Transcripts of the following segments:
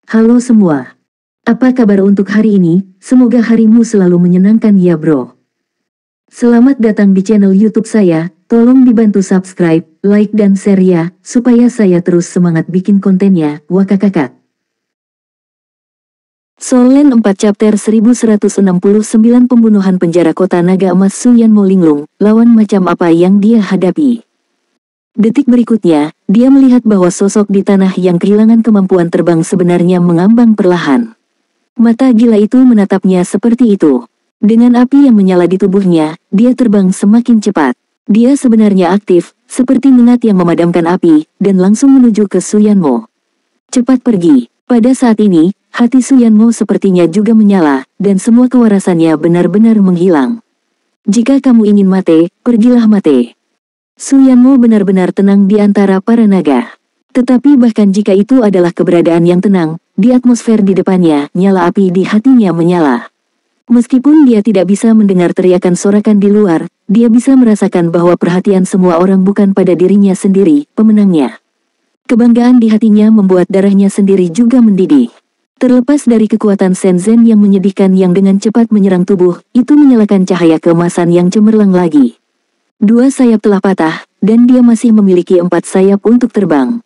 Halo semua. Apa kabar untuk hari ini? Semoga harimu selalu menyenangkan ya bro. Selamat datang di channel YouTube saya. Tolong dibantu subscribe, like dan share ya, supaya saya terus semangat bikin kontennya. Wakakakak. Solen 4 Chapter 1169 Pembunuhan Penjara Kota Naga Emas Su Yanmo Linglung, lawan macam apa yang dia hadapi. Detik berikutnya, dia melihat bahwa sosok di tanah yang kehilangan kemampuan terbang sebenarnya mengambang perlahan. Mata gila itu menatapnya seperti itu. Dengan api yang menyala di tubuhnya, dia terbang semakin cepat. Dia sebenarnya aktif, seperti minat yang memadamkan api, dan langsung menuju ke Su Yanmo. Cepat pergi. Pada saat ini, hati Su Yanmo sepertinya juga menyala, dan semua kewarasannya benar-benar menghilang. Jika kamu ingin mati, pergilah mati. Su Yanmo benar-benar tenang di antara para naga. Tetapi bahkan jika itu adalah keberadaan yang tenang, di atmosfer di depannya, nyala api di hatinya menyala. Meskipun dia tidak bisa mendengar teriakan sorakan di luar, dia bisa merasakan bahwa perhatian semua orang bukan pada dirinya sendiri, pemenangnya. Kebanggaan di hatinya membuat darahnya sendiri juga mendidih. Terlepas dari kekuatan Shenzhen yang menyedihkan yang dengan cepat menyerang tubuh, itu menyalakan cahaya keemasan yang cemerlang lagi. 2 sayap telah patah, dan dia masih memiliki 4 sayap untuk terbang.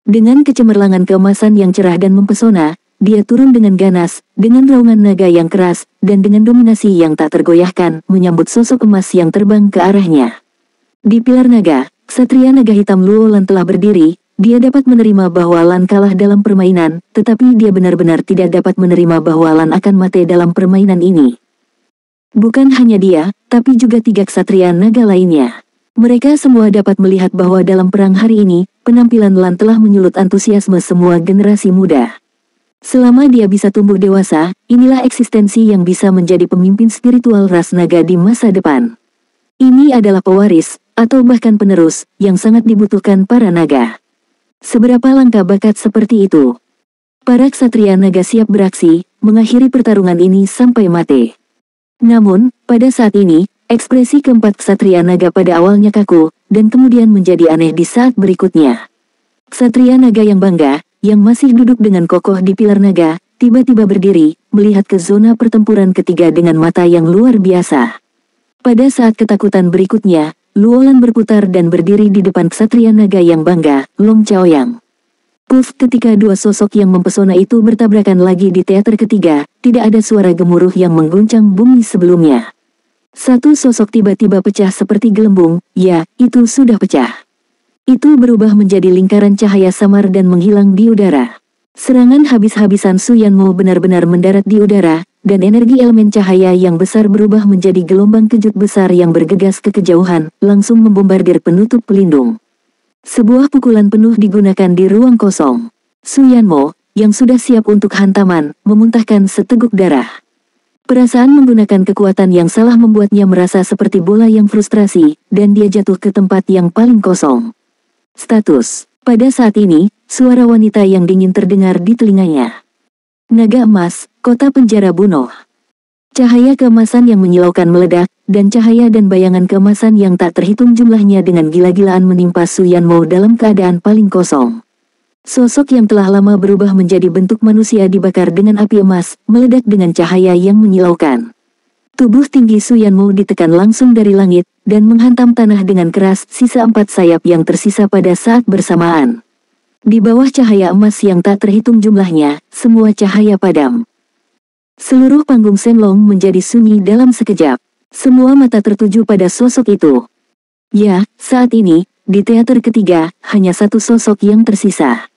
Dengan kecemerlangan keemasan yang cerah dan mempesona, dia turun dengan ganas, dengan raungan naga yang keras, dan dengan dominasi yang tak tergoyahkan, menyambut sosok emas yang terbang ke arahnya. Di pilar naga, Ksatria Naga Hitam Luo Lan telah berdiri. Dia dapat menerima bahwa Lan kalah dalam permainan, tetapi dia benar-benar tidak dapat menerima bahwa Lan akan mati dalam permainan ini. Bukan hanya dia, tapi juga 3 ksatria naga lainnya. Mereka semua dapat melihat bahwa dalam perang hari ini, penampilan Lan telah menyulut antusiasme semua generasi muda. Selama dia bisa tumbuh dewasa, inilah eksistensi yang bisa menjadi pemimpin spiritual ras naga di masa depan. Ini adalah pewaris, atau bahkan penerus, yang sangat dibutuhkan para naga. Seberapa langka bakat seperti itu? Para ksatria naga siap beraksi, mengakhiri pertarungan ini sampai mati. Namun, pada saat ini, ekspresi keempat ksatria naga pada awalnya kaku, dan kemudian menjadi aneh di saat berikutnya. Ksatria naga yang bangga, yang masih duduk dengan kokoh di pilar naga, tiba-tiba berdiri, melihat ke zona pertempuran ketiga dengan mata yang luar biasa. Pada saat ketakutan berikutnya, Luo Lan berputar dan berdiri di depan ksatria naga yang bangga, Long Chaoyang. Puff, ketika 2 sosok yang mempesona itu bertabrakan lagi di teater ketiga, tidak ada suara gemuruh yang mengguncang bumi sebelumnya. Satu sosok tiba-tiba pecah seperti gelembung, ya, itu sudah pecah. Itu berubah menjadi lingkaran cahaya samar dan menghilang di udara. Serangan habis-habisan Su Yanmo benar-benar mendarat di udara, dan energi elemen cahaya yang besar berubah menjadi gelombang kejut besar yang bergegas ke kejauhan, langsung membombardir penutup pelindung. Sebuah pukulan penuh digunakan di ruang kosong. Su Yanmo, yang sudah siap untuk hantaman, memuntahkan seteguk darah. Perasaan menggunakan kekuatan yang salah membuatnya merasa seperti bola yang frustrasi, dan dia jatuh ke tempat yang paling kosong. Status. Pada saat ini, suara wanita yang dingin terdengar di telinganya. Naga emas, kota penjara bunuh. Cahaya keemasan yang menyilaukan meledak, dan cahaya dan bayangan keemasan yang tak terhitung jumlahnya dengan gila-gilaan menimpa Su Yanmo dalam keadaan paling kosong. Sosok yang telah lama berubah menjadi bentuk manusia dibakar dengan api emas, meledak dengan cahaya yang menyilaukan. Tubuh tinggi Su Yanmo ditekan langsung dari langit, dan menghantam tanah dengan keras, sisa 4 sayap yang tersisa pada saat bersamaan. Di bawah cahaya emas yang tak terhitung jumlahnya, semua cahaya padam. Seluruh panggung Shenlong menjadi sunyi dalam sekejap. Semua mata tertuju pada sosok itu. Ya, saat ini, di teater ketiga, hanya satu sosok yang tersisa.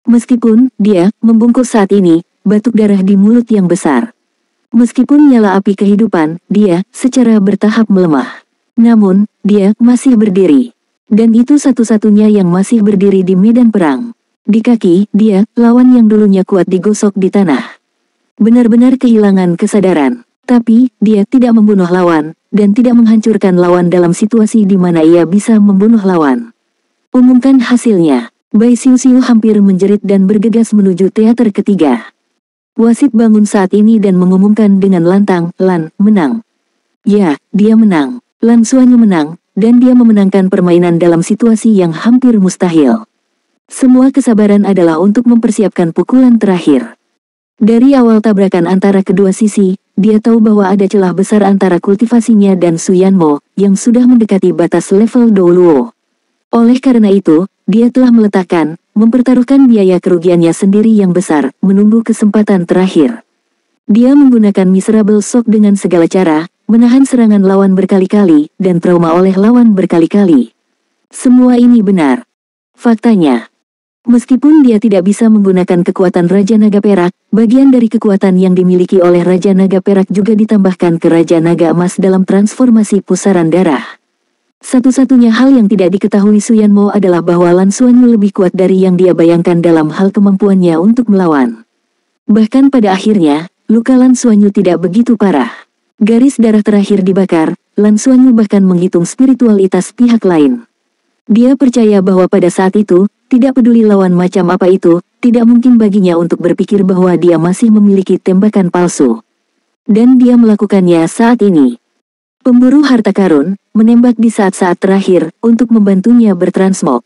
Meskipun dia membungkuk saat ini, batuk darah di mulut yang besar. Meskipun nyala api kehidupan, dia secara bertahap melemah. Namun, dia masih berdiri. Dan itu satu-satunya yang masih berdiri di medan perang. Di kaki, dia, lawan yang dulunya kuat digosok di tanah. Benar-benar kehilangan kesadaran. Tapi, dia tidak membunuh lawan, dan tidak menghancurkan lawan dalam situasi di mana ia bisa membunuh lawan. Umumkan hasilnya. Bai Xiu hampir menjerit dan bergegas menuju teater ketiga. Wasit bangun saat ini dan mengumumkan dengan lantang, Lan, menang. Ya, dia menang. Lan Xuanyu menang, dan dia memenangkan permainan dalam situasi yang hampir mustahil. Semua kesabaran adalah untuk mempersiapkan pukulan terakhir. Dari awal tabrakan antara kedua sisi, dia tahu bahwa ada celah besar antara kultivasinya dan Su Yanmo, yang sudah mendekati batas level Douluo. Oleh karena itu, dia telah mempertaruhkan biaya kerugiannya sendiri yang besar, menunggu kesempatan terakhir. Dia menggunakan Miserable Shock dengan segala cara, menahan serangan lawan berkali-kali, dan trauma oleh lawan berkali-kali. Semua ini benar. Faktanya, meskipun dia tidak bisa menggunakan kekuatan Raja Naga Perak, bagian dari kekuatan yang dimiliki oleh Raja Naga Perak juga ditambahkan ke Raja Naga Emas dalam transformasi pusaran darah. Satu-satunya hal yang tidak diketahui Su Yanmo adalah bahwa Lan Xuanyu lebih kuat dari yang dia bayangkan dalam hal kemampuannya untuk melawan. Bahkan pada akhirnya, luka Lan Xuanyu tidak begitu parah. Garis darah terakhir dibakar, Lan Xuanyu bahkan menghitung spiritualitas pihak lain. Dia percaya bahwa pada saat itu, tidak peduli lawan macam apa itu, tidak mungkin baginya untuk berpikir bahwa dia masih memiliki tembakan palsu. Dan dia melakukannya saat ini. Pemburu harta karun, menembak di saat-saat terakhir, untuk membantunya bertransmog.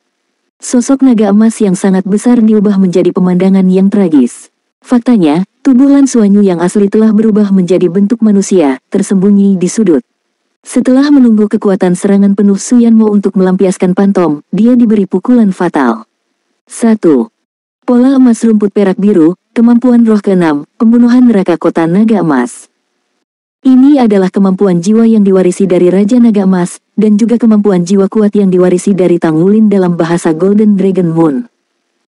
Sosok naga emas yang sangat besar diubah menjadi pemandangan yang tragis. Faktanya, tubuh Lan Xuanyu yang asli telah berubah menjadi bentuk manusia, tersembunyi di sudut. Setelah menunggu kekuatan serangan penuh Su Yanmo untuk melampiaskan pantom, dia diberi pukulan fatal. 1. Pola emas rumput perak biru, kemampuan roh ke-6, pembunuhan neraka kota naga emas. Ini adalah kemampuan jiwa yang diwarisi dari Raja Naga Emas, dan juga kemampuan jiwa kuat yang diwarisi dari Tang Wulin dalam bahasa Golden Dragon Moon.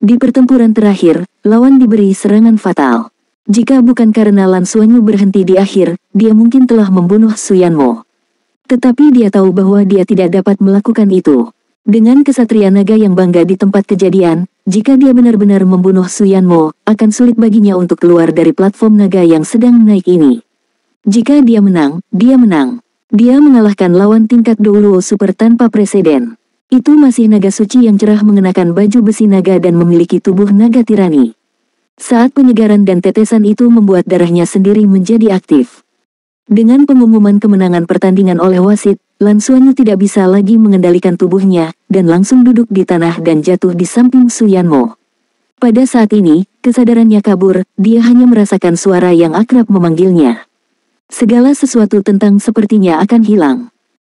Di pertempuran terakhir, lawan diberi serangan fatal. Jika bukan karena Lan Xuanyu berhenti di akhir, dia mungkin telah membunuh Su Yanmo. Tetapi dia tahu bahwa dia tidak dapat melakukan itu. Dengan kesatria naga yang bangga di tempat kejadian, jika dia benar-benar membunuh Su Yanmo, akan sulit baginya untuk keluar dari platform naga yang sedang naik ini. Jika dia menang, dia menang. Dia mengalahkan lawan tingkat Douluo Super tanpa preseden. Itu masih naga suci yang cerah mengenakan baju besi naga dan memiliki tubuh naga tirani. Saat penyegaran dan tetesan itu membuat darahnya sendiri menjadi aktif. Dengan pengumuman kemenangan pertandingan oleh wasit, Lan Xuanyu tidak bisa lagi mengendalikan tubuhnya, dan langsung duduk di tanah dan jatuh di samping Su Yanmo. Pada saat ini, kesadarannya kabur, dia hanya merasakan suara yang akrab memanggilnya. Segala sesuatu tentang sepertinya akan hilang.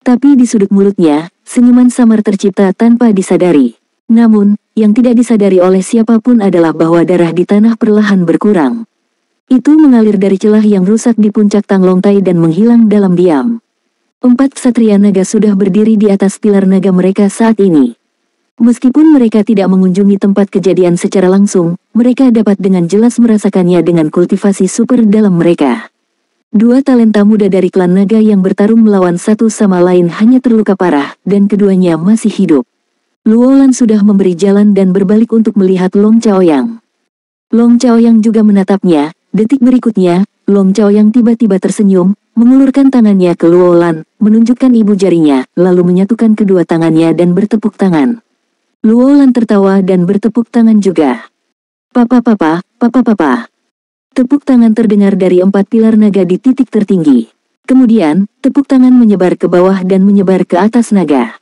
Tapi di sudut mulutnya, senyuman samar tercipta tanpa disadari. Namun, yang tidak disadari oleh siapapun adalah bahwa darah di tanah perlahan berkurang. Itu mengalir dari celah yang rusak di puncak Tanglongtai dan menghilang dalam diam. 4 ksatria naga sudah berdiri di atas pilar naga mereka saat ini. Meskipun mereka tidak mengunjungi tempat kejadian secara langsung, mereka dapat dengan jelas merasakannya dengan kultivasi super dalam mereka. 2 talenta muda dari klan naga yang bertarung melawan satu sama lain hanya terluka parah, dan keduanya masih hidup. Luo Lan sudah memberi jalan dan berbalik untuk melihat Long Chaoyang. Long Chaoyang juga menatapnya. Detik berikutnya, Long Chaoyang tiba-tiba tersenyum, mengulurkan tangannya ke Luo Lan, menunjukkan ibu jarinya, lalu menyatukan kedua tangannya dan bertepuk tangan. Luo Lan tertawa dan bertepuk tangan juga. Papa. Tepuk tangan terdengar dari 4 pilar naga di titik tertinggi. Kemudian, tepuk tangan menyebar ke bawah dan menyebar ke atas naga.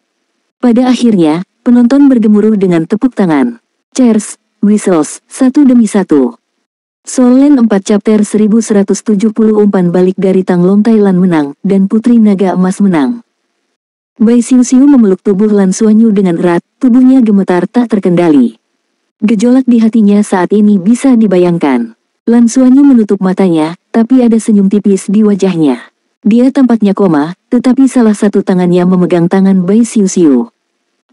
Pada akhirnya, penonton bergemuruh dengan tepuk tangan. Cheers, whistles, satu demi satu. Soul Land 4 Chapter 1170 umpan balik dari Tanglongtai Lan menang, dan Putri Naga Emas menang. Bai Xiuxiu memeluk tubuh Lan Xuanyu dengan erat, tubuhnya gemetar tak terkendali. Gejolak di hatinya saat ini bisa dibayangkan. Lan Xuanyu menutup matanya, tapi ada senyum tipis di wajahnya. Dia tampaknya koma, tetapi salah satu tangannya memegang tangan Bai Xiuxiu.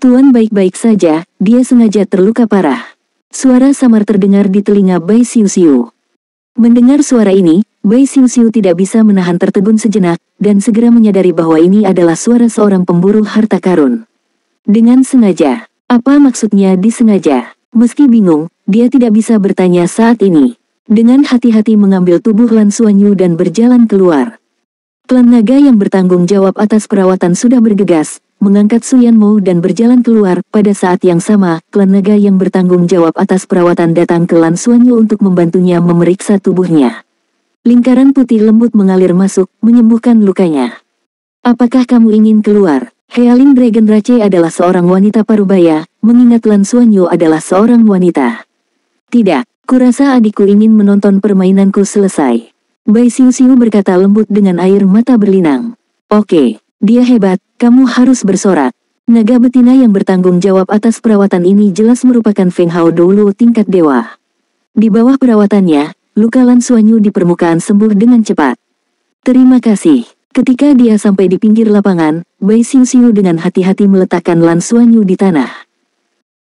Tuan baik-baik saja, dia sengaja terluka parah. Suara samar terdengar di telinga Bai Xiuxiu. Mendengar suara ini, Bai Xiuxiu tidak bisa menahan tertegun sejenak, dan segera menyadari bahwa ini adalah suara seorang pemburu harta karun. Dengan sengaja. Apa maksudnya disengaja? Meski bingung, dia tidak bisa bertanya saat ini. Dengan hati-hati mengambil tubuh Lan Xuanyu dan berjalan keluar. Klan naga yang bertanggung jawab atas perawatan sudah bergegas, mengangkat Su Yanmo dan berjalan keluar. Pada saat yang sama, klan naga yang bertanggung jawab atas perawatan datang ke Lan Xuanyu untuk membantunya memeriksa tubuhnya. Lingkaran putih lembut mengalir masuk, menyembuhkan lukanya. Apakah kamu ingin keluar? Healing Dragon Rache adalah seorang wanita parubaya, mengingat Lan Xuanyu adalah seorang wanita. Tidak, kurasa adikku ingin menonton permainanku selesai. Bai Xiu berkata lembut dengan air mata berlinang. Oke, dia hebat, kamu harus bersorak. Naga betina yang bertanggung jawab atas perawatan ini jelas merupakan Feng Hao Douluo tingkat dewa. Di bawah perawatannya, luka Lan Xuanyu di permukaan sembuh dengan cepat. Terima kasih. Ketika dia sampai di pinggir lapangan, Bai Xiu dengan hati-hati meletakkan Lan Xuanyu di tanah.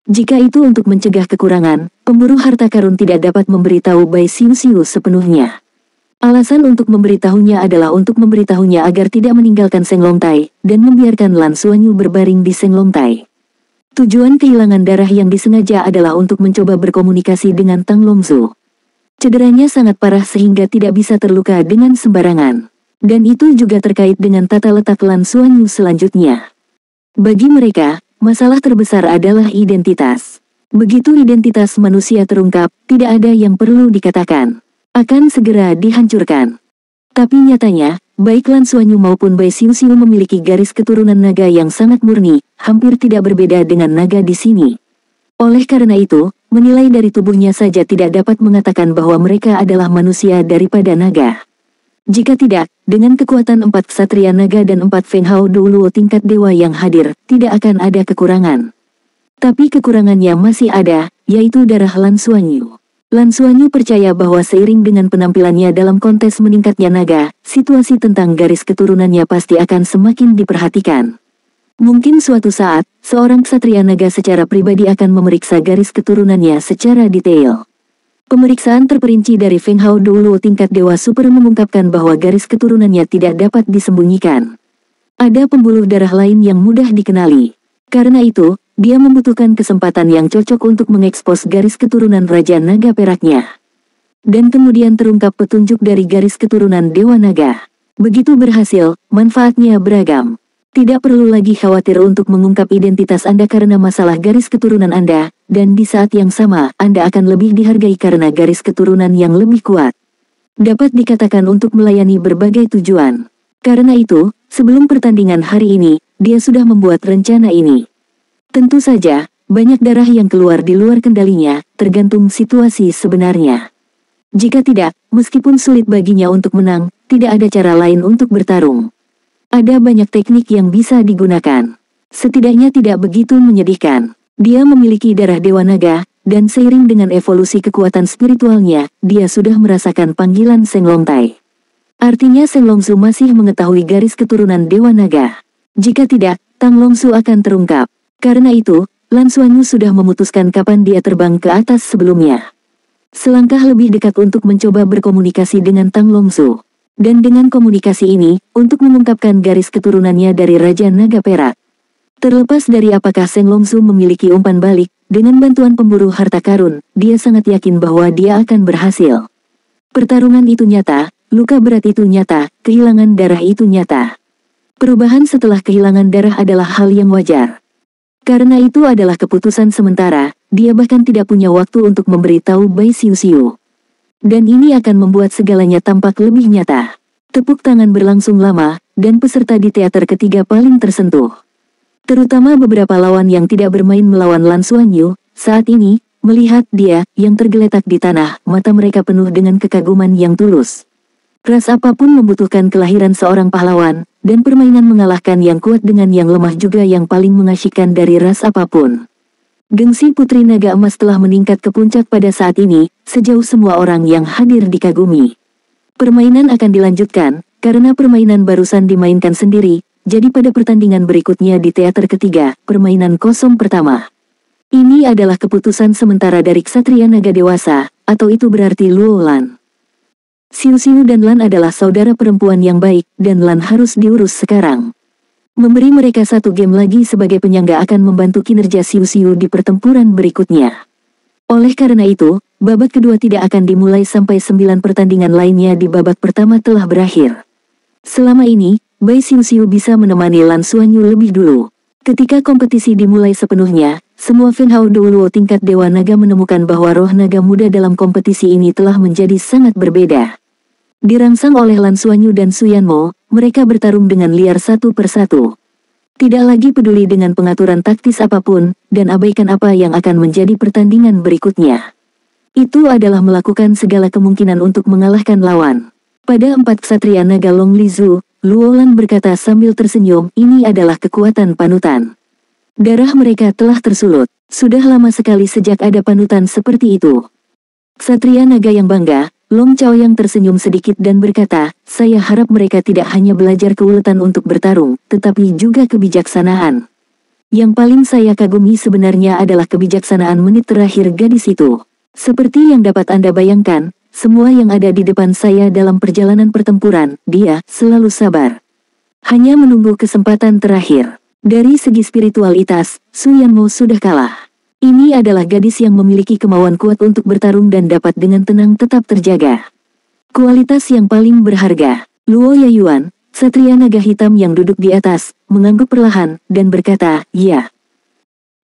Jika itu untuk mencegah kekurangan, pemburu harta karun tidak dapat memberitahu Bai Xiu sepenuhnya. Alasan untuk memberitahunya adalah untuk memberitahunya agar tidak meninggalkan Senglongtai, dan membiarkan Lan Xuanyu berbaring di Senglongtai. Tujuan kehilangan darah yang disengaja adalah untuk mencoba berkomunikasi dengan Tang Longzu. Cederanya sangat parah sehingga tidak bisa terluka dengan sembarangan. Dan itu juga terkait dengan tata letak Lan Xuanyu selanjutnya. Bagi mereka, masalah terbesar adalah identitas. Begitu identitas manusia terungkap, tidak ada yang perlu dikatakan. Akan segera dihancurkan. Tapi nyatanya, baik Lan Xuanyu maupun Bai Xiu memiliki garis keturunan naga yang sangat murni, hampir tidak berbeda dengan naga di sini. Oleh karena itu, menilai dari tubuhnya saja tidak dapat mengatakan bahwa mereka adalah manusia daripada naga. Jika tidak, dengan kekuatan 4 ksatria naga dan 4 Feng Hao Douluo tingkat dewa yang hadir, tidak akan ada kekurangan. Tapi kekurangannya masih ada, yaitu darah Lan Xuanyu. Lan Xuanyu percaya bahwa seiring dengan penampilannya dalam kontes meningkatnya naga, situasi tentang garis keturunannya pasti akan semakin diperhatikan. Mungkin suatu saat, seorang ksatria naga secara pribadi akan memeriksa garis keturunannya secara detail. Pemeriksaan terperinci dari Feng Hao Douluo tingkat dewa super mengungkapkan bahwa garis keturunannya tidak dapat disembunyikan. Ada pembuluh darah lain yang mudah dikenali. Karena itu, dia membutuhkan kesempatan yang cocok untuk mengekspos garis keturunan Raja Naga Peraknya. Dan kemudian terungkap petunjuk dari garis keturunan Dewa Naga. Begitu berhasil, manfaatnya beragam. Tidak perlu lagi khawatir untuk mengungkap identitas Anda karena masalah garis keturunan Anda, dan di saat yang sama, Anda akan lebih dihargai karena garis keturunan yang lebih kuat. Dapat dikatakan untuk melayani berbagai tujuan. Karena itu, sebelum pertandingan hari ini, dia sudah membuat rencana ini. Tentu saja, banyak darah yang keluar di luar kendalinya, tergantung situasi sebenarnya. Jika tidak, meskipun sulit baginya untuk menang, tidak ada cara lain untuk bertarung. Ada banyak teknik yang bisa digunakan. Setidaknya tidak begitu menyedihkan. Dia memiliki darah Dewa Naga, dan seiring dengan evolusi kekuatan spiritualnya, dia sudah merasakan panggilan Senglongtai. Artinya Senglongzu masih mengetahui garis keturunan Dewa Naga. Jika tidak, Tang Longzu akan terungkap. Karena itu, Lan Xuanyu sudah memutuskan kapan dia terbang ke atas sebelumnya. Selangkah lebih dekat untuk mencoba berkomunikasi dengan Tang Longzu. Dan dengan komunikasi ini, untuk mengungkapkan garis keturunannya dari Raja Naga Perak. Terlepas dari apakah Seng Longzu memiliki umpan balik, dengan bantuan pemburu harta karun, dia sangat yakin bahwa dia akan berhasil. Pertarungan itu nyata, luka berat itu nyata, kehilangan darah itu nyata. Perubahan setelah kehilangan darah adalah hal yang wajar. Karena itu adalah keputusan sementara, dia bahkan tidak punya waktu untuk memberitahu Bai Xiu. Dan ini akan membuat segalanya tampak lebih nyata. Tepuk tangan berlangsung lama, dan peserta di teater ketiga paling tersentuh. Terutama beberapa lawan yang tidak bermain melawan Lan Xuanyu, saat ini, melihat dia, yang tergeletak di tanah, mata mereka penuh dengan kekaguman yang tulus. Ras apapun membutuhkan kelahiran seorang pahlawan, dan permainan mengalahkan yang kuat dengan yang lemah juga yang paling mengasyikkan dari ras apapun. Gengsi Putri Naga Emas telah meningkat ke puncak pada saat ini, sejauh semua orang yang hadir dikagumi. Permainan akan dilanjutkan, karena permainan barusan dimainkan sendiri, jadi pada pertandingan berikutnya di teater ketiga, permainan kosong pertama. Ini adalah keputusan sementara dari Ksatria Naga Dewasa, atau itu berarti Luo Lan. Xiu dan Lan adalah saudara perempuan yang baik, dan Lan harus diurus sekarang. Memberi mereka satu game lagi sebagai penyangga akan membantu kinerja Xiu di pertempuran berikutnya. Oleh karena itu, babak kedua tidak akan dimulai sampai 9 pertandingan lainnya di babak pertama telah berakhir. Selama ini, Bai Xiu bisa menemani Lan Xuanyu lebih dulu. Ketika kompetisi dimulai sepenuhnya, semua Feng Hao Douluo tingkat Dewa Naga menemukan bahwa roh naga muda dalam kompetisi ini telah menjadi sangat berbeda. Dirangsang oleh Lan Xuanyu dan Su Yanmo, mereka bertarung dengan liar satu persatu. Tidak lagi peduli dengan pengaturan taktis apapun, dan abaikan apa yang akan menjadi pertandingan berikutnya. Itu adalah melakukan segala kemungkinan untuk mengalahkan lawan. Pada 4 ksatria naga Long Lizu, Luolan berkata sambil tersenyum, ini adalah kekuatan panutan. Darah mereka telah tersulut. Sudah lama sekali sejak ada panutan seperti itu. Ksatria naga yang bangga, Long Chao yang tersenyum sedikit dan berkata, saya harap mereka tidak hanya belajar keuletan untuk bertarung, tetapi juga kebijaksanaan. Yang paling saya kagumi sebenarnya adalah kebijaksanaan menit terakhir gadis itu. Seperti yang dapat Anda bayangkan, semua yang ada di depan saya dalam perjalanan pertempuran, dia selalu sabar. Hanya menunggu kesempatan terakhir. Dari segi spiritualitas, Su Yanmo sudah kalah. Ini adalah gadis yang memiliki kemauan kuat untuk bertarung dan dapat dengan tenang tetap terjaga. Kualitas yang paling berharga. Luo Yayuan, Satria Naga Hitam yang duduk di atas, mengangguk perlahan, dan berkata, ya.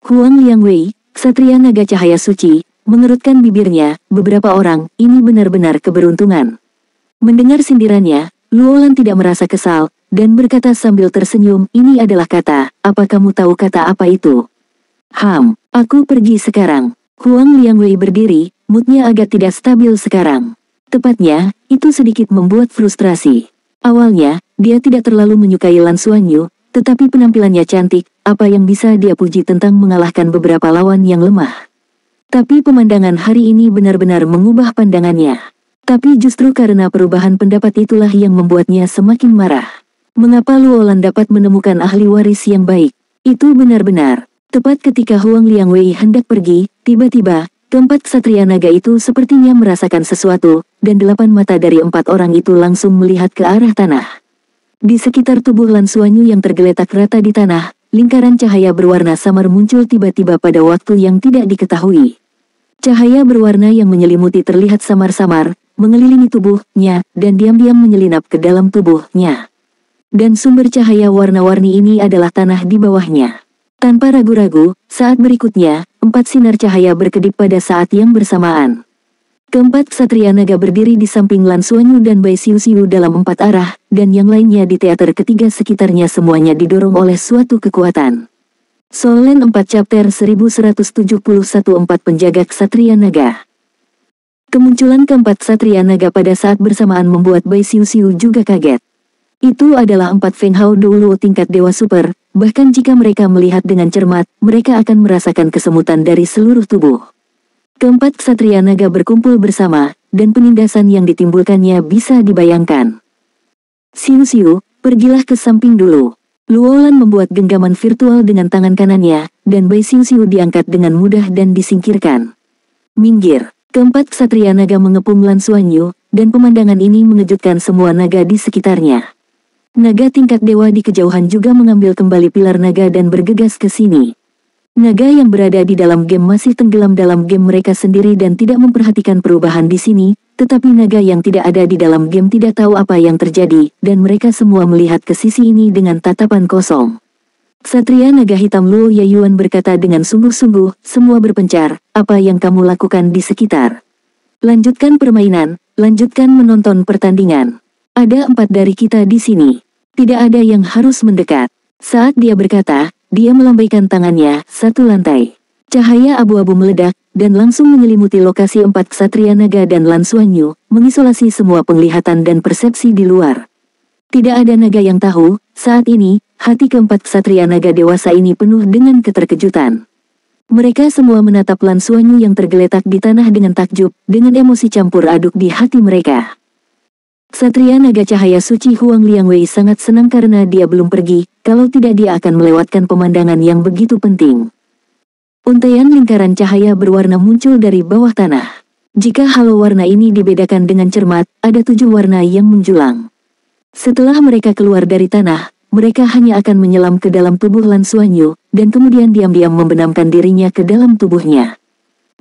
Huang Liangwei, Satria Naga Cahaya Suci, mengerutkan bibirnya, beberapa orang, ini benar-benar keberuntungan. Mendengar sindirannya, Luolan tidak merasa kesal, dan berkata sambil tersenyum, ini adalah kata, apa kamu tahu kata apa itu? Aku pergi sekarang. Huang Liangwei berdiri, moodnya agak tidak stabil sekarang. Tepatnya, itu sedikit membuat frustrasi. Awalnya, dia tidak terlalu menyukai Lan Xuanyu, tetapi penampilannya cantik, apa yang bisa dia puji tentang mengalahkan beberapa lawan yang lemah. Tapi pemandangan hari ini benar-benar mengubah pandangannya. Tapi justru karena perubahan pendapat itulah yang membuatnya semakin marah. Mengapa Luolan dapat menemukan ahli waris yang baik? Itu benar-benar. Tepat ketika Huang Liangwei hendak pergi, tiba-tiba, keempat ksatria naga itu sepertinya merasakan sesuatu, dan 8 mata dari 4 orang itu langsung melihat ke arah tanah. Di sekitar tubuh Lan Xuanyu yang tergeletak rata di tanah, lingkaran cahaya berwarna samar muncul tiba-tiba pada waktu yang tidak diketahui. Cahaya berwarna yang menyelimuti terlihat samar-samar, mengelilingi tubuhnya, dan diam-diam menyelinap ke dalam tubuhnya. Dan sumber cahaya warna-warni ini adalah tanah di bawahnya. Tanpa ragu-ragu, saat berikutnya, 4 sinar cahaya berkedip pada saat yang bersamaan. Keempat ksatria naga berdiri di samping Lan Xuanyu dan Bai Xiuxiu dalam 4 arah, dan yang lainnya di teater ketiga sekitarnya semuanya didorong oleh suatu kekuatan. Solen 4 chapter 1171 4 penjaga ksatria naga. Kemunculan keempat ksatria naga pada saat bersamaan membuat Bai Xiuxiu juga kaget. Itu adalah 4 Feng Hao Dulu tingkat Dewa Super, bahkan jika mereka melihat dengan cermat, mereka akan merasakan kesemutan dari seluruh tubuh. Keempat ksatria naga berkumpul bersama, dan penindasan yang ditimbulkannya bisa dibayangkan. Xiuxiu, pergilah ke samping dulu. Luolan membuat genggaman virtual dengan tangan kanannya, dan Bai Xiuxiu diangkat dengan mudah dan disingkirkan. Minggir. Keempat ksatria naga mengepung Lan Xuanyu, dan pemandangan ini mengejutkan semua naga di sekitarnya. Naga tingkat dewa di kejauhan juga mengambil kembali pilar naga dan bergegas ke sini. Naga yang berada di dalam game masih tenggelam dalam game mereka sendiri dan tidak memperhatikan perubahan di sini, tetapi naga yang tidak ada di dalam game tidak tahu apa yang terjadi, dan mereka semua melihat ke sisi ini dengan tatapan kosong. Ksatria Naga Hitam Luo Yayuan berkata dengan sungguh-sungguh, semua berpencar, apa yang kamu lakukan di sekitar? Lanjutkan permainan, lanjutkan menonton pertandingan. Ada 4 dari kita di sini. Tidak ada yang harus mendekat. Saat dia berkata, dia melambaikan tangannya, 1 lantai. Cahaya abu-abu meledak, dan langsung menyelimuti lokasi 4 ksatria naga dan Lan Xuanyu, mengisolasi semua penglihatan dan persepsi di luar. Tidak ada naga yang tahu, saat ini, hati keempat ksatria naga dewasa ini penuh dengan keterkejutan. Mereka semua menatap Lan Xuanyu yang tergeletak di tanah dengan takjub, dengan emosi campur aduk di hati mereka. Ksatria Naga Cahaya Suci Huang Liangwei sangat senang karena dia belum pergi, kalau tidak dia akan melewatkan pemandangan yang begitu penting. Untaian lingkaran cahaya berwarna muncul dari bawah tanah. Jika halo warna ini dibedakan dengan cermat, ada 7 warna yang menjulang. Setelah mereka keluar dari tanah, mereka hanya akan menyelam ke dalam tubuh Lan Xuanyu, dan kemudian diam-diam membenamkan dirinya ke dalam tubuhnya.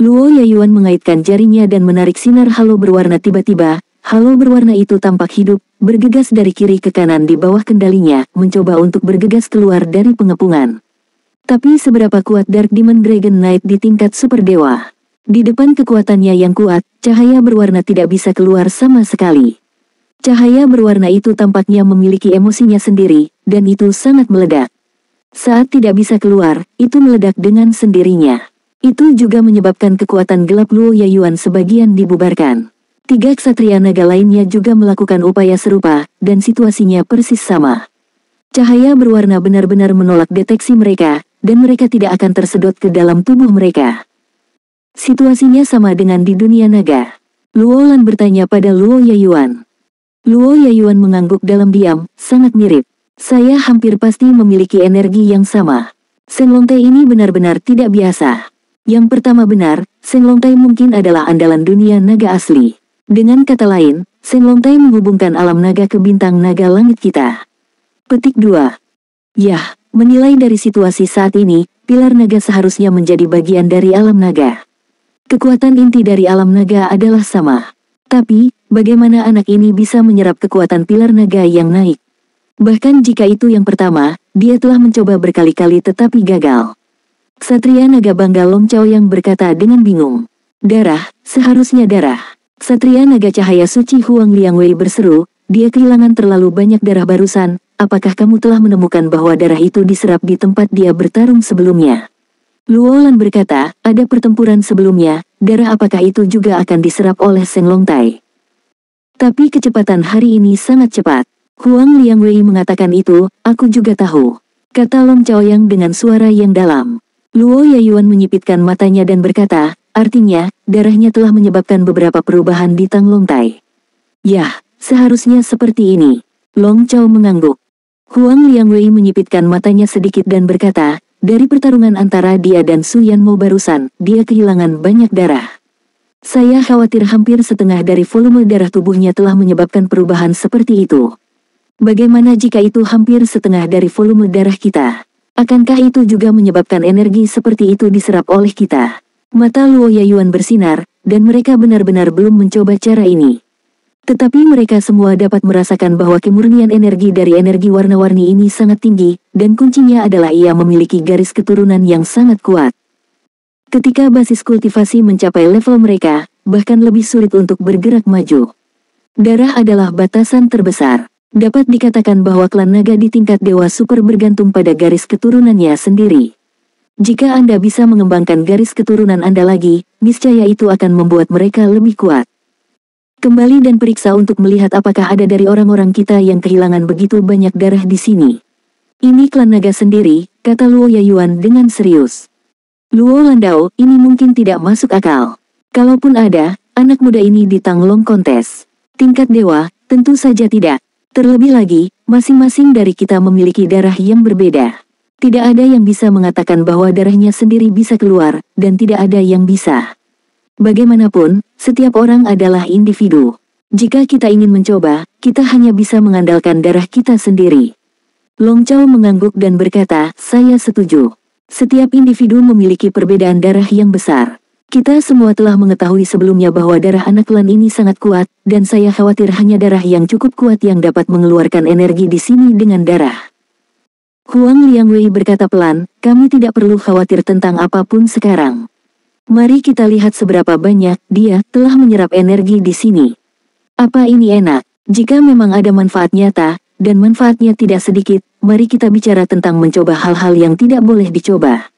Luo Yayuan mengaitkan jarinya dan menarik sinar halo berwarna tiba-tiba. Halo berwarna itu tampak hidup, bergegas dari kiri ke kanan di bawah kendalinya, mencoba untuk bergegas keluar dari pengepungan. Tapi seberapa kuat Dark Demon Dragon Knight di tingkat super dewa? Di depan kekuatannya yang kuat, cahaya berwarna tidak bisa keluar sama sekali. Cahaya berwarna itu tampaknya memiliki emosinya sendiri, dan itu sangat meledak. Saat tidak bisa keluar, itu meledak dengan sendirinya. Itu juga menyebabkan kekuatan gelap Luo Yayuan sebagian dibubarkan. 3 ksatria naga lainnya juga melakukan upaya serupa, dan situasinya persis sama. Cahaya berwarna benar-benar menolak deteksi mereka, dan mereka tidak akan tersedot ke dalam tubuh mereka. Situasinya sama dengan di dunia naga. Luo Lan bertanya pada Luo Yayuan. Luo Yayuan mengangguk dalam diam, sangat mirip. Saya hampir pasti memiliki energi yang sama. Seng Longtai ini benar-benar tidak biasa. Yang pertama benar, Seng Longtai mungkin adalah andalan dunia naga asli. Dengan kata lain, Seng Longtai menghubungkan alam naga ke bintang naga langit kita. Petik 2. Yah, menilai dari situasi saat ini, pilar naga seharusnya menjadi bagian dari alam naga. Kekuatan inti dari alam naga adalah sama. Tapi, bagaimana anak ini bisa menyerap kekuatan pilar naga yang naik? Bahkan jika itu yang pertama, dia telah mencoba berkali-kali tetapi gagal. Ksatria naga bangga Long Chao yang berkata dengan bingung. Darah, seharusnya darah. Ksatria naga cahaya suci Huang Liangwei berseru, dia kehilangan terlalu banyak darah barusan, apakah kamu telah menemukan bahwa darah itu diserap di tempat dia bertarung sebelumnya? Luo Lan berkata, ada pertempuran sebelumnya, darah apakah itu juga akan diserap oleh Seng Longtai? Tapi kecepatan hari ini sangat cepat. Huang Liangwei mengatakan itu, aku juga tahu. Kata Long Chaoyang dengan suara yang dalam. Luo Yayuan menyipitkan matanya dan berkata, artinya, darahnya telah menyebabkan beberapa perubahan di Tang Longtai. Yah, seharusnya seperti ini. Long Chao mengangguk. Huang Liangwei menyipitkan matanya sedikit dan berkata, dari pertarungan antara dia dan Su Yanmo barusan, dia kehilangan banyak darah. Saya khawatir hampir setengah dari volume darah tubuhnya telah menyebabkan perubahan seperti itu. Bagaimana jika itu hampir setengah dari volume darah kita? Akankah itu juga menyebabkan energi seperti itu diserap oleh kita? Mata Luo Yayuan bersinar, dan mereka benar-benar belum mencoba cara ini. Tetapi mereka semua dapat merasakan bahwa kemurnian energi dari energi warna-warni ini sangat tinggi, dan kuncinya adalah ia memiliki garis keturunan yang sangat kuat. Ketika basis kultivasi mencapai level mereka, bahkan lebih sulit untuk bergerak maju. Darah adalah batasan terbesar. Dapat dikatakan bahwa klan naga di tingkat dewa super bergantung pada garis keturunannya sendiri. Jika Anda bisa mengembangkan garis keturunan Anda lagi, niscaya itu akan membuat mereka lebih kuat. Kembali dan periksa untuk melihat apakah ada dari orang-orang kita yang kehilangan begitu banyak darah di sini. Ini klan naga sendiri, kata Luo Yayuan dengan serius. Luo Landau, ini mungkin tidak masuk akal. Kalaupun ada, anak muda ini di Tang Long kontes. Tingkat dewa, tentu saja tidak. Terlebih lagi, masing-masing dari kita memiliki darah yang berbeda. Tidak ada yang bisa mengatakan bahwa darahnya sendiri bisa keluar, dan tidak ada yang bisa. Bagaimanapun, setiap orang adalah individu. Jika kita ingin mencoba, kita hanya bisa mengandalkan darah kita sendiri. Long Chao mengangguk dan berkata, saya setuju. Setiap individu memiliki perbedaan darah yang besar. Kita semua telah mengetahui sebelumnya bahwa darah anak klan ini sangat kuat, dan saya khawatir hanya darah yang cukup kuat yang dapat mengeluarkan energi di sini dengan darah. Huang Liangwei berkata pelan, kami tidak perlu khawatir tentang apapun sekarang. Mari kita lihat seberapa banyak dia telah menyerap energi di sini. Apa ini enak? Jika memang ada manfaat nyata, dan manfaatnya tidak sedikit, mari kita bicara tentang mencoba hal-hal yang tidak boleh dicoba.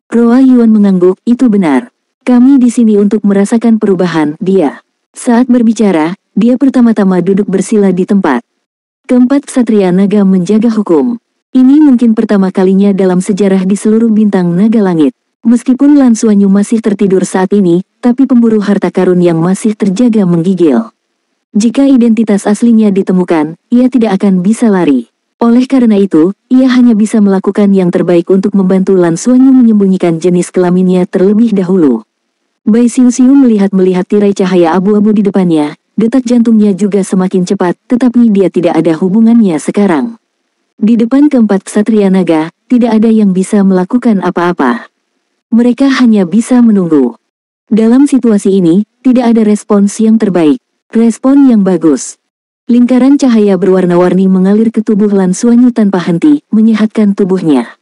Roa Yuan mengangguk, itu benar. Kami di sini untuk merasakan perubahan, dia. Saat berbicara, dia pertama-tama duduk bersila di tempat. Keempat ksatria naga menjaga hukum. Ini mungkin pertama kalinya dalam sejarah di seluruh bintang naga langit. Meskipun Lan Suanyu masih tertidur saat ini, tapi pemburu harta karun yang masih terjaga menggigil. Jika identitas aslinya ditemukan, ia tidak akan bisa lari. Oleh karena itu, ia hanya bisa melakukan yang terbaik untuk membantu Lan Suanyu menyembunyikan jenis kelaminnya terlebih dahulu. Bai Xiu melihat tirai cahaya abu-abu di depannya, detak jantungnya juga semakin cepat, tetapi dia tidak ada hubungannya sekarang. Di depan keempat ksatria naga, tidak ada yang bisa melakukan apa-apa. Mereka hanya bisa menunggu. Dalam situasi ini, tidak ada respons yang terbaik. Respon yang bagus. Lingkaran cahaya berwarna-warni mengalir ke tubuh Lan Suanyu tanpa henti, menyehatkan tubuhnya.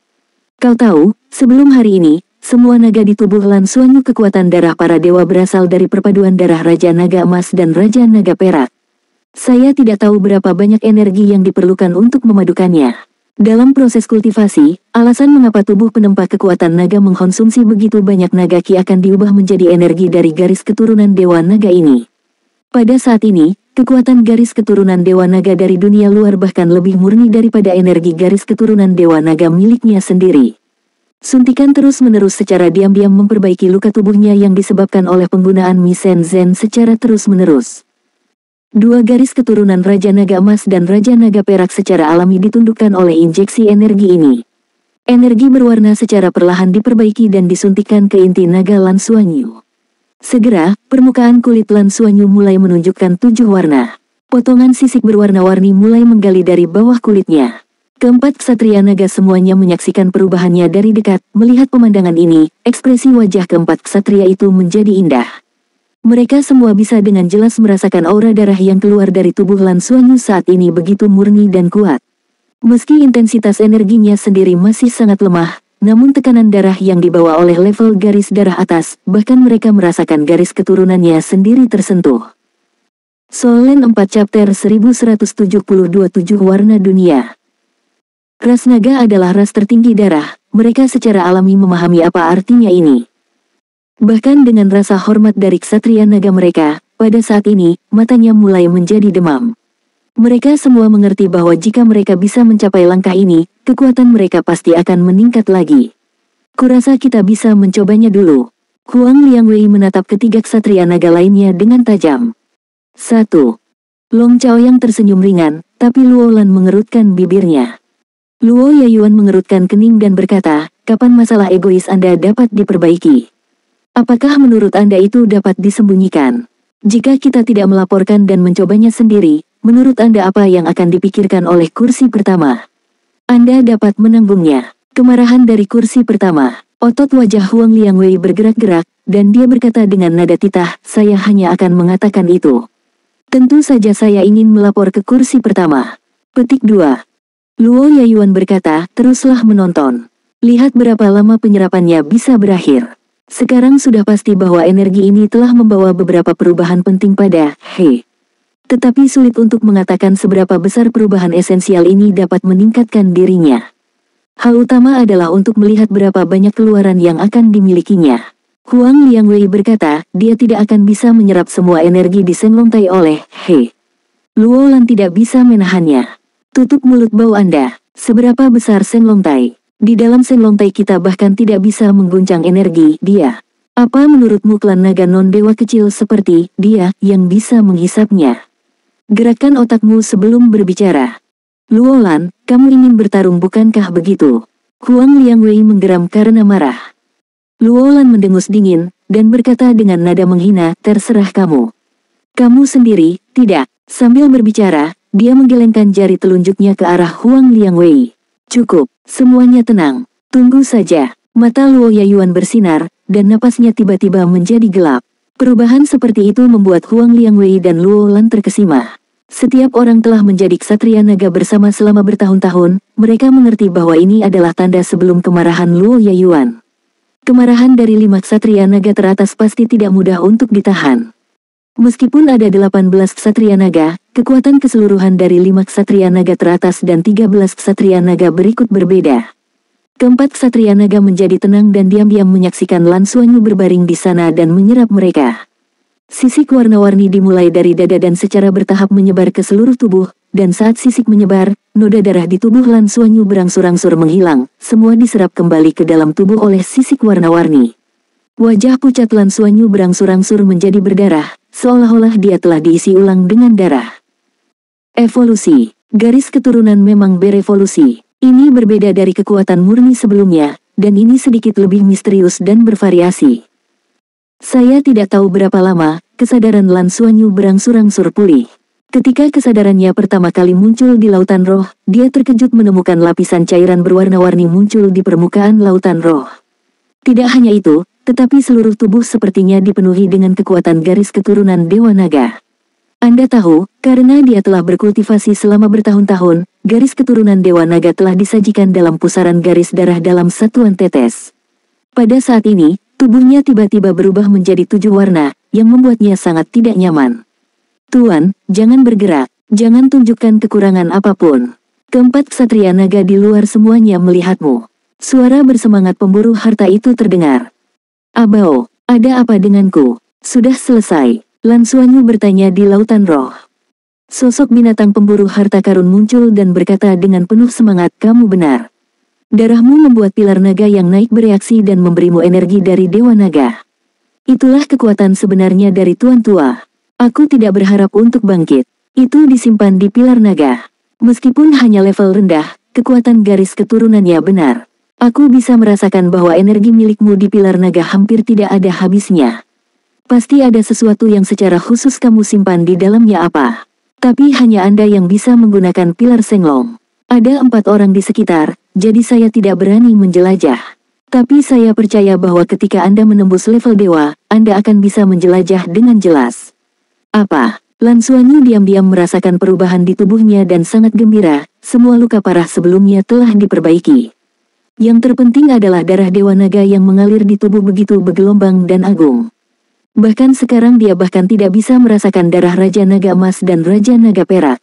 Kau tahu, sebelum hari ini, semua naga di tubuh Lan Suanyu kekuatan darah para dewa berasal dari perpaduan darah Raja Naga Emas dan Raja Naga Perak. Saya tidak tahu berapa banyak energi yang diperlukan untuk memadukannya. Dalam proses kultivasi, alasan mengapa tubuh penempa kekuatan naga mengkonsumsi begitu banyak naga ki akan diubah menjadi energi dari garis keturunan Dewa Naga ini. Pada saat ini, kekuatan garis keturunan Dewa Naga dari dunia luar bahkan lebih murni daripada energi garis keturunan Dewa Naga miliknya sendiri. Suntikan terus-menerus secara diam-diam memperbaiki luka tubuhnya yang disebabkan oleh penggunaan Misen Zen secara terus-menerus. Dua garis keturunan Raja Naga Emas dan Raja Naga Perak secara alami ditundukkan oleh injeksi energi ini. Energi berwarna secara perlahan diperbaiki dan disuntikkan ke inti naga Lan Suanyu. Segera, permukaan kulit Lan Suanyu mulai menunjukkan 7 warna. Potongan sisik berwarna-warni mulai menggali dari bawah kulitnya. Keempat ksatria naga semuanya menyaksikan perubahannya dari dekat. Melihat pemandangan ini, ekspresi wajah keempat ksatria itu menjadi indah. Mereka semua bisa dengan jelas merasakan aura darah yang keluar dari tubuh Lan Suanyu saat ini begitu murni dan kuat. Meski intensitas energinya sendiri masih sangat lemah, namun tekanan darah yang dibawa oleh level garis darah atas, bahkan mereka merasakan garis keturunannya sendiri tersentuh. Solen 4 Chapter 1172 7 Warna Dunia. Ras naga adalah ras tertinggi darah, mereka secara alami memahami apa artinya ini. Bahkan dengan rasa hormat dari ksatria naga mereka, pada saat ini, matanya mulai menjadi demam. Mereka semua mengerti bahwa jika mereka bisa mencapai langkah ini, kekuatan mereka pasti akan meningkat lagi. Kurasa kita bisa mencobanya dulu. Huang Liangwei menatap ketiga ksatria naga lainnya dengan tajam. 1. Long Chaoyang tersenyum ringan, tapi Luo Lan mengerutkan bibirnya. Luo Yayuan mengerutkan kening dan berkata, kapan masalah egois Anda dapat diperbaiki? Apakah menurut Anda itu dapat disembunyikan? Jika kita tidak melaporkan dan mencobanya sendiri, menurut Anda apa yang akan dipikirkan oleh kursi pertama? Anda dapat menanggungnya. Kemarahan dari kursi pertama. Otot wajah Huang Liangwei bergerak-gerak, dan dia berkata dengan nada titah, saya hanya akan mengatakan itu. Tentu saja saya ingin melapor ke kursi pertama. Petik 2. Luo Yayuan berkata, teruslah menonton. Lihat berapa lama penyerapannya bisa berakhir. Sekarang sudah pasti bahwa energi ini telah membawa beberapa perubahan penting pada He. Tetapi sulit untuk mengatakan seberapa besar perubahan esensial ini dapat meningkatkan dirinya. Hal utama adalah untuk melihat berapa banyak keluaran yang akan dimilikinya. Huang Liangwei berkata, dia tidak akan bisa menyerap semua energi di Senlongtai oleh He. Luo Lan tidak bisa menahannya. Tutup mulut bau Anda. Seberapa besar Senlongtai? Di dalam Senlongtai kita bahkan tidak bisa mengguncang energi dia. Apa menurutmu klan naga non-dewa kecil seperti dia yang bisa menghisapnya? Gerakkan otakmu sebelum berbicara. Luo Lan, kamu ingin bertarung bukankah begitu? Huang Liangwei menggeram karena marah. Luo Lan mendengus dingin, dan berkata dengan nada menghina, terserah kamu. Kamu sendiri, tidak. Sambil berbicara, dia menggelengkan jari telunjuknya ke arah Huang Liangwei. Cukup, semuanya tenang. Tunggu saja. Mata Luo Yayuan bersinar, dan napasnya tiba-tiba menjadi gelap. Perubahan seperti itu membuat Huang Liangwei dan Luo Lan terkesima. Setiap orang telah menjadi ksatria naga bersama selama bertahun-tahun, mereka mengerti bahwa ini adalah tanda sebelum kemarahan Luo Yayuan. Kemarahan dari 5 ksatria naga teratas pasti tidak mudah untuk ditahan. Meskipun ada 18 ksatria naga, kekuatan keseluruhan dari 5 ksatria naga teratas dan 13 ksatria naga berikut berbeda. Keempat ksatria naga menjadi tenang dan diam-diam menyaksikan Lan Suanyu berbaring di sana dan menyerap mereka. Sisik warna-warni dimulai dari dada dan secara bertahap menyebar ke seluruh tubuh, dan saat sisik menyebar, noda darah di tubuh Lan Suanyu berangsur-angsur menghilang, semua diserap kembali ke dalam tubuh oleh sisik warna-warni. Wajah pucat Lan Suanyu berangsur-angsur menjadi berdarah, seolah-olah dia telah diisi ulang dengan darah. Evolusi. Garis keturunan memang berevolusi. Ini berbeda dari kekuatan murni sebelumnya, dan ini sedikit lebih misterius dan bervariasi. Saya tidak tahu berapa lama, kesadaran Lan Suanyu berangsur-angsur pulih. Ketika kesadarannya pertama kali muncul di lautan roh, dia terkejut menemukan lapisan cairan berwarna-warni muncul di permukaan lautan roh. Tidak hanya itu, tetapi seluruh tubuh sepertinya dipenuhi dengan kekuatan garis keturunan Dewa Naga. Anda tahu, karena dia telah berkultivasi selama bertahun-tahun, garis keturunan Dewa Naga telah disajikan dalam pusaran garis darah dalam satuan tetes. Pada saat ini, tubuhnya tiba-tiba berubah menjadi 7 warna, yang membuatnya sangat tidak nyaman. Tuan, jangan bergerak, jangan tunjukkan kekurangan apapun. Keempat ksatria naga di luar semuanya melihatmu. Suara bersemangat pemburu harta itu terdengar. Abao, ada apa denganku? Sudah selesai. Lan Xuanyu bertanya di lautan roh. Sosok binatang pemburu harta karun muncul dan berkata dengan penuh semangat, kamu benar. Darahmu membuat pilar naga yang naik bereaksi dan memberimu energi dari Dewa Naga. Itulah kekuatan sebenarnya dari Tuan Tua. Aku tidak berharap untuk bangkit. Itu disimpan di pilar naga. Meskipun hanya level rendah, kekuatan garis keturunannya benar. Aku bisa merasakan bahwa energi milikmu di pilar naga hampir tidak ada habisnya. Pasti ada sesuatu yang secara khusus kamu simpan di dalamnya apa. Tapi hanya Anda yang bisa menggunakan pilar Senglong. Ada 4 orang di sekitar, jadi saya tidak berani menjelajah. Tapi saya percaya bahwa ketika Anda menembus level dewa, Anda akan bisa menjelajah dengan jelas. Apa? Lan Xuanyu diam-diam merasakan perubahan di tubuhnya dan sangat gembira, semua luka parah sebelumnya telah diperbaiki. Yang terpenting adalah darah Dewa Naga yang mengalir di tubuh begitu bergelombang dan agung. Bahkan sekarang dia bahkan tidak bisa merasakan darah Raja Naga Emas dan Raja Naga Perak.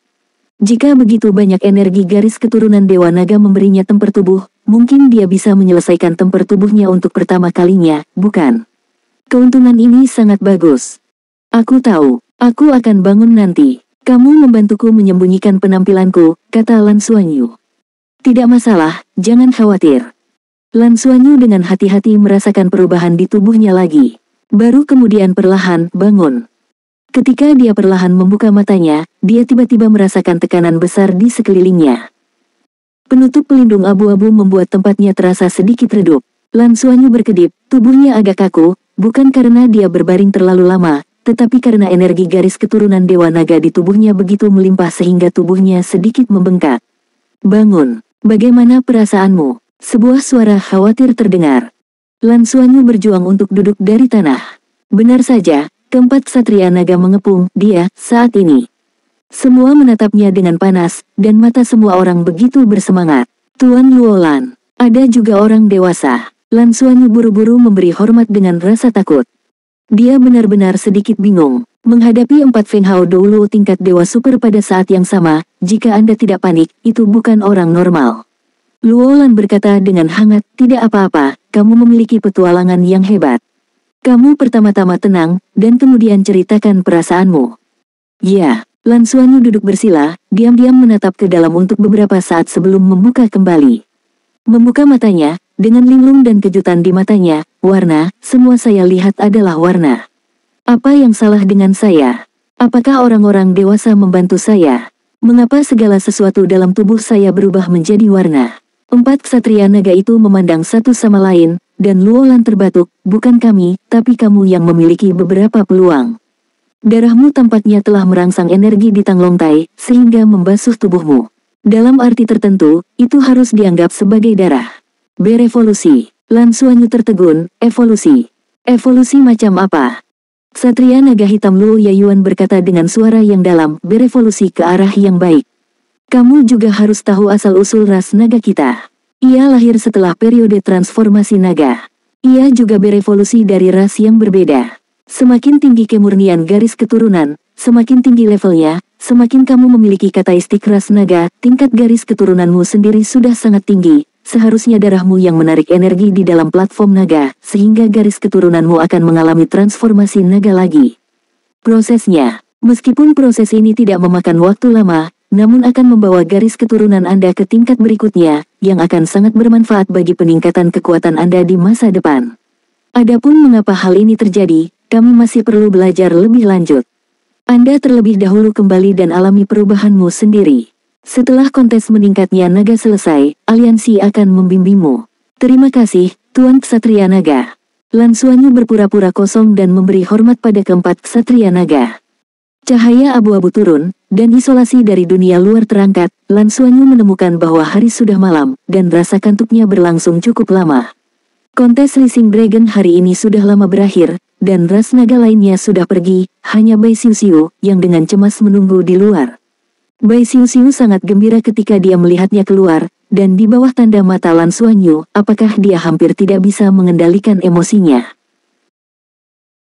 Jika begitu banyak energi garis keturunan Dewa Naga memberinya temper tubuh, mungkin dia bisa menyelesaikan temper tubuhnya untuk pertama kalinya, bukan? Keuntungan ini sangat bagus. Aku tahu. Aku akan bangun nanti. Kamu membantuku menyembunyikan penampilanku, kata Lan Xuanyu. Tidak masalah, jangan khawatir. Lan Xuanyu dengan hati-hati merasakan perubahan di tubuhnya lagi. Baru kemudian perlahan bangun. Ketika dia perlahan membuka matanya, dia tiba-tiba merasakan tekanan besar di sekelilingnya. Penutup pelindung abu-abu membuat tempatnya terasa sedikit redup. Lan Xuanyu berkedip, tubuhnya agak kaku, bukan karena dia berbaring terlalu lama, tetapi karena energi garis keturunan Dewa Naga di tubuhnya begitu melimpah sehingga tubuhnya sedikit membengkak. Bangun, bagaimana perasaanmu? Sebuah suara khawatir terdengar. Lan Xuanyu berjuang untuk duduk dari tanah. Benar saja, keempat ksatria naga mengepung dia saat ini. Semua menatapnya dengan panas, dan mata semua orang begitu bersemangat. Tuan Luolan, ada juga orang dewasa. Lan Xuanyu buru-buru memberi hormat dengan rasa takut. Dia benar-benar sedikit bingung. Menghadapi 4 Feng Hao Douluo tingkat dewa super pada saat yang sama, jika Anda tidak panik, itu bukan orang normal. Luolan berkata dengan hangat, tidak apa-apa, kamu memiliki petualangan yang hebat. Kamu pertama-tama tenang, dan kemudian ceritakan perasaanmu. Ya, Lan Xuanyu duduk bersila, diam-diam menatap ke dalam untuk beberapa saat sebelum membuka kembali. Membuka matanya, dengan linglung dan kejutan di matanya, warna, semua saya lihat adalah warna. Apa yang salah dengan saya? Apakah orang-orang dewasa membantu saya? Mengapa segala sesuatu dalam tubuh saya berubah menjadi warna? 4 ksatria naga itu memandang satu sama lain, dan Luolan terbatuk, bukan kami, tapi kamu yang memiliki beberapa peluang. Darahmu tampaknya telah merangsang energi di Tanglongtai, sehingga membasuh tubuhmu. Dalam arti tertentu, itu harus dianggap sebagai darah. Berevolusi. Lan Xuanyu tertegun, evolusi. Evolusi macam apa? Ksatria naga hitam Luo Yayuan berkata dengan suara yang dalam, berevolusi ke arah yang baik. Kamu juga harus tahu asal-usul ras naga kita. Ia lahir setelah periode transformasi naga. Ia juga berevolusi dari ras yang berbeda. Semakin tinggi kemurnian garis keturunan, semakin tinggi levelnya, semakin kamu memiliki karakteristik ras naga, tingkat garis keturunanmu sendiri sudah sangat tinggi. Seharusnya darahmu yang menarik energi di dalam platform naga, sehingga garis keturunanmu akan mengalami transformasi naga lagi. Prosesnya, meskipun proses ini tidak memakan waktu lama, namun akan membawa garis keturunan Anda ke tingkat berikutnya, yang akan sangat bermanfaat bagi peningkatan kekuatan Anda di masa depan. Adapun mengapa hal ini terjadi, kami masih perlu belajar lebih lanjut. Anda terlebih dahulu kembali dan alami perubahanmu sendiri. Setelah kontes meningkatnya naga selesai, aliansi akan membimbingmu. Terima kasih, Tuan Ksatria Naga. Lan Xuanyu berpura-pura kosong dan memberi hormat pada keempat Ksatria Naga. Cahaya abu-abu turun, dan isolasi dari dunia luar terangkat. Lan Xuanyu menemukan bahwa hari sudah malam, dan rasa kantuknya berlangsung cukup lama. Kontes Rising Dragon hari ini sudah lama berakhir, dan ras naga lainnya sudah pergi, hanya Bai Xiuxiu yang dengan cemas menunggu di luar. Bai Xiuxiu sangat gembira ketika dia melihatnya keluar, dan di bawah tanda mata Lan Xuanyu, apakah dia hampir tidak bisa mengendalikan emosinya.